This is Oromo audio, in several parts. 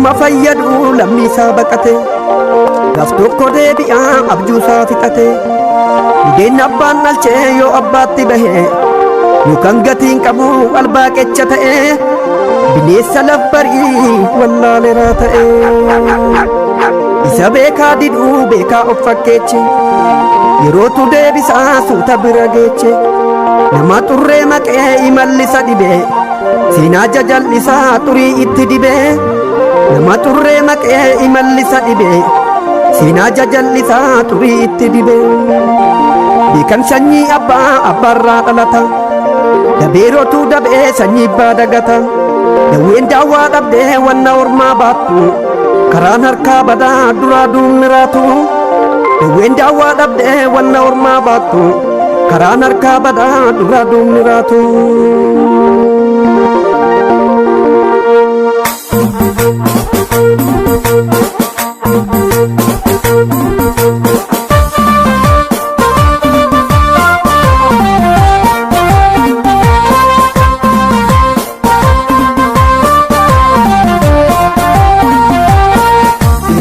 nama fayyadu lammiisaa baqate gaaf tokko deebi'aa abjuusaa fixate budeen abbaan dhalchee yoo abbaatti bahe yookaan gatiin qabu albaaqecha ta'e bineensa labbarii wallaaleraa ta'e isa beekaa didhuu beekaa of fakkeeche yerootu deebisaa suuta bira geeche nama xurree maqee imallisa dhibee siinaa jajallisaa xurii itti dibee nama xurree maqee imallisa dhibee siinaa jajallisaa xurii itti dibee beekan sanyii abbaa abbaarraa dhalata dabeerotu dabee sanyii abbaa dagata dawween daawwaa dhabdee wanna ormaa baattu karaan harkaa badaa duraa duumiraatu dawween daawwaa dhabdee wanna ormaa baattu karaan harkaa badaa duraa duumiraatu.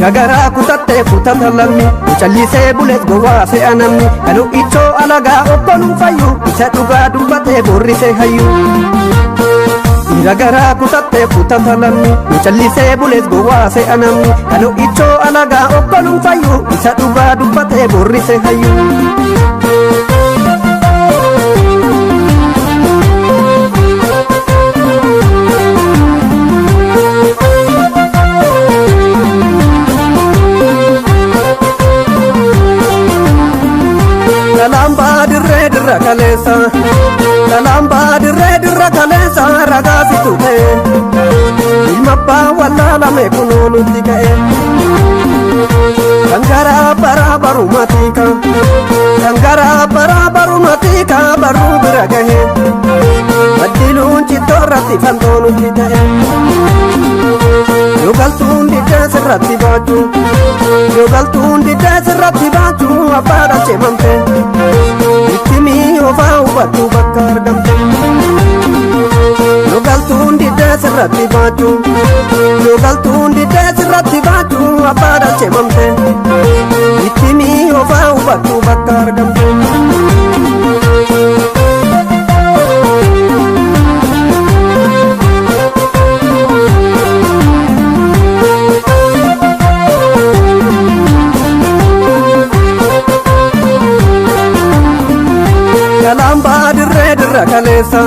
Gagaraa kutattee kutata lammi mucallisee bulees gowwaa fe'a namni kanu ichoo alagaa obboluu fayyu isa dhugaa dubbatee borrisee hayyu. Gagaraa kutattee kutata lammi mucallisee bulees gowwaa fe'a namni kanu ichoo alagaa obboluu fayyu isa dhugaa dubbatee borrisee hayyu. Kalamba dirra kalesa kalamba dirra kalesa ragasi tuhe ilma ba walla lame kunonu tikae sangara para baru matika sangara para baru matika baru biragahe madilun citorati fantonu tikae yogaltun di desrati baju yogaltun di desrati baju apada cemampe itimi ofa ubatu bakar gamte yogaltun di desrati baju yogaltun di desrati baju apada cemampe itimi ofa ubatu bakar gamte. Kalamba dirra kalesa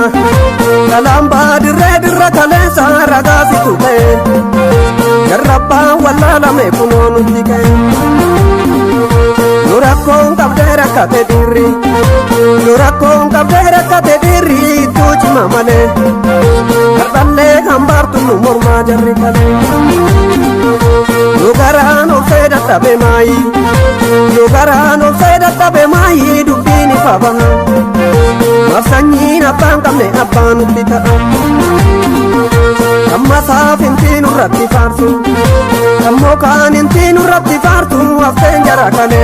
kalamba dirra kalesa ragasi tuhe garrabba walla lame kunonu tikae nurakon kabdera kate dirri nurakon kabdera kate dirri tuji mamale kardalle hambartu nu morma jarri kale nugarano feda tabe mai nugarano feda tabe mai dubini fabaha Masanyina abang kamne abang kita Amma safin tinu ratti farsu Ammo kanin tinu ratti farsu Aften jara kane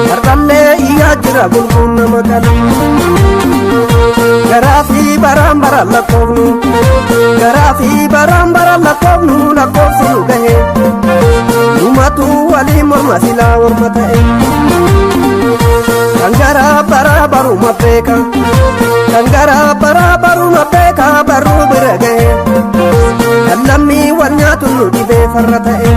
Kardalle iya jira gulgun nama kane Garafi baram baram lakofnu Garafi baram baram lakofnu Lakofsi nugahe Numatu wali mormasila warmatae Kangara para baru mapeka Kangara para baru mapeka baru biragahe Kalami wanyatu nudibe farratae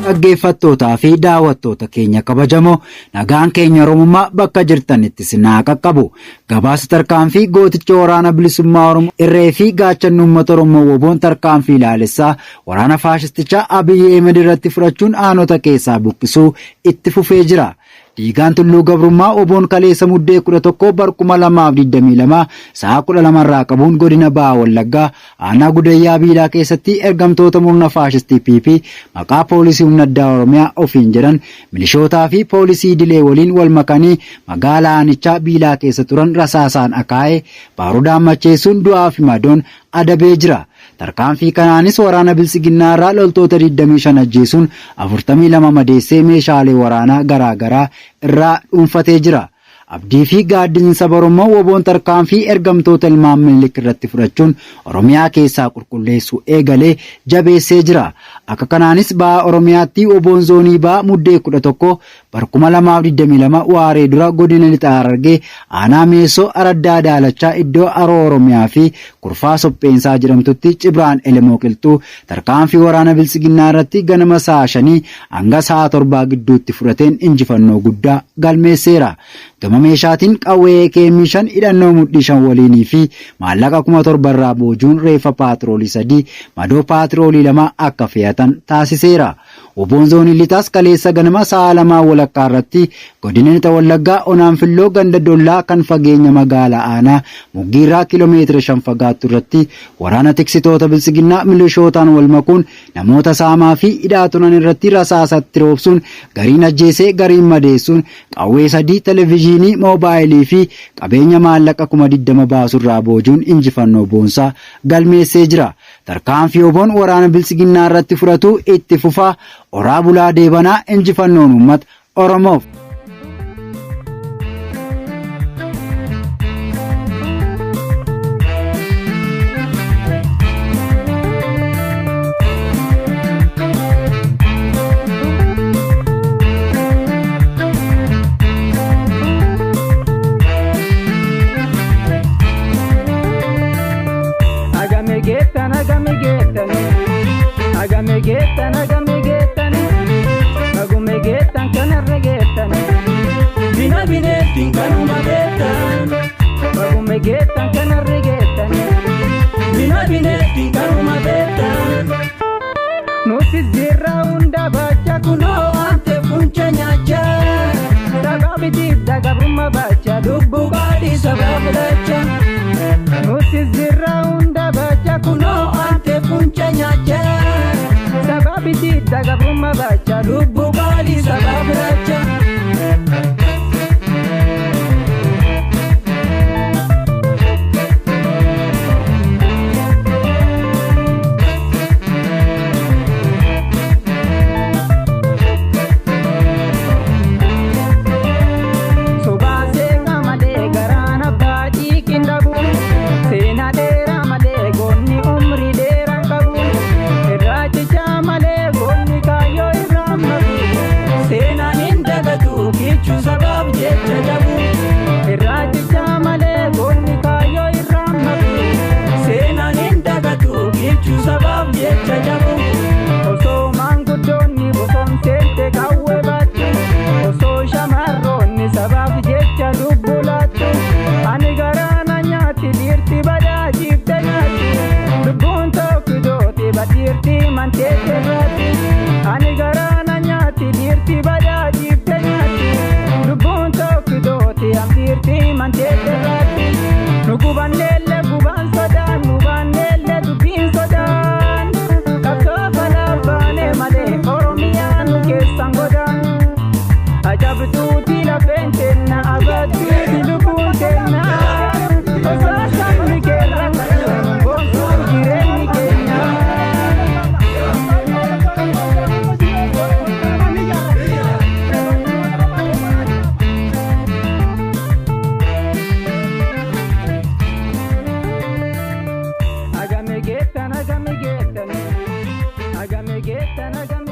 dhaggeeffattootaa fi daawwattoota keenya kabajamoo nagaan keenya Oromummaa bakka jirtanitti sinaa qaqqabu gabaasa tarkaanfii gooticha waraana bilisummaa Oromoo irree fi gaachanni uummata Oromoo woboon tarkaanfii ilaalessaa waraana faashistichaa Abiyyi Ahmed irratti fudhachuun aanota keessaa buqqisuu itti fufee jira. Diigaan Tulluu Gabrummaa oboon kaleessa muddee 11 barkuma 2022 sa'a 12 irraa qabuun godina Bahaa Wallaggaa aanaa Gudayyaa Biilaa keessatti ergamtoota murna faashistii PP maqaa poolisii humna addaa Oromiyaa ofiin jedhan milishootaa fi poolisii dilee waliin wal makanii magaalaa aanichaa Biilaa keessa turan rasaasaan akaa'ee baarudaan macheessuun du'aa fi madoon adabee jira. Tarkaanfii kanaanis waraana bilisiginnaa irraa loltoota 25 ajjeesuun 42 madeessee meeshaalee waraanaa garaa garaa irraa dhuunfatee jira. abdii fi gaaddisni saba Oromoo woboon tarkaanfii ergamtoota ilmaan Minilik irratti fudhachuun Oromiyaa keessaa qulqulleessuu eegalee jabeessee jira. Akka kanaanis baha Oromiyaatti woboon zoonii baha muddee 11 bara 2022 waaree dura godina lixa Harargee aanaa Meessoo Araddaa Daalachaa iddoo Aroo Oromiyaa fi Kurfaa Sopheensaa jedhamtutti Cibraan Elemoo Qilxuu tarkaanfii waraana Bilisiginnaa irratti ganama sa'a 5 hanga sa'a 7 gidduutti fudhateen injifannoo guddaa galmeesseera. Gama meeshaatiin qawwee AK-5 hidhannoo mudhii 5 waliinii fi maallaqa 7,000 irraa boojuun reeffa paatroolii 3 madoo paatroolii 2 akka fe'atan taasiseera. Woboon zoonii lixaas kaleessa ganama sa'a 2 walakkaa irratti godina lixa Wallaggaa Onaanfilloo ganda Dollaa kan fageenya magaalaa aanaa Muggiirraa kiiloomeetira 5 fagaattu irratti waraana tiksitoota Bilisiginnaa milishootaan wal makuun namoota saamaa fi hidhaa turan irratti rasaasatti roobsuun gariin ajjeesee gariin madeessuun qawwee 3 televezyiinii moobaayilii fi qabeenya maallaqa 20,000 baasurraa boojuun injifannoo boonsaa galmeessee jira. Tarkaanfii woboon waraana Bilisiginnaa irratti fudhatu itti fufaa. Oraa bulaa deebanaa injifannoon uummata Oromoof. Nuti zirra hunda bacha kuno ante funcha nyacha Sababi dibda gabruma bacha dubbu gadi sababi dacha Nuti zirra hunda bacha kuno ante funcha nyacha Sababi dibda gabruma bacha dubbu gadi sababi dacha I got me get